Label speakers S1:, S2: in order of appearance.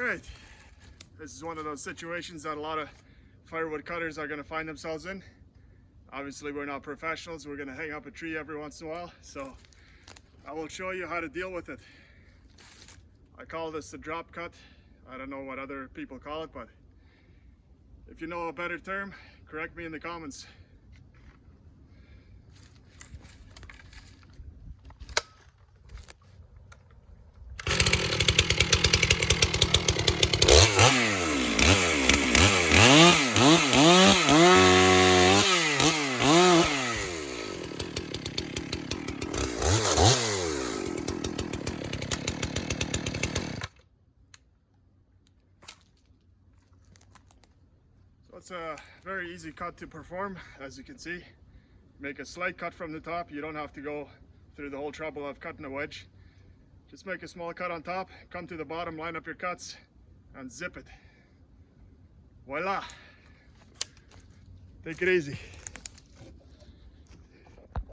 S1: Alright, this is one of those situations that a lot of firewood cutters are going to find themselves in. Obviously we're not professionals, we're going to hang up a tree every once in a while, so I will show you how to deal with it. I call this the drop cut. I don't know what other people call it, but if you know a better term, correct me in the comments. So it's a very easy cut to perform, as you can see. Make a slight cut from the top. You don't have to go through the whole trouble of cutting a wedge. Just make a small cut on top, come to the bottom, line up your cuts, and zip it. Voila! Take it easy.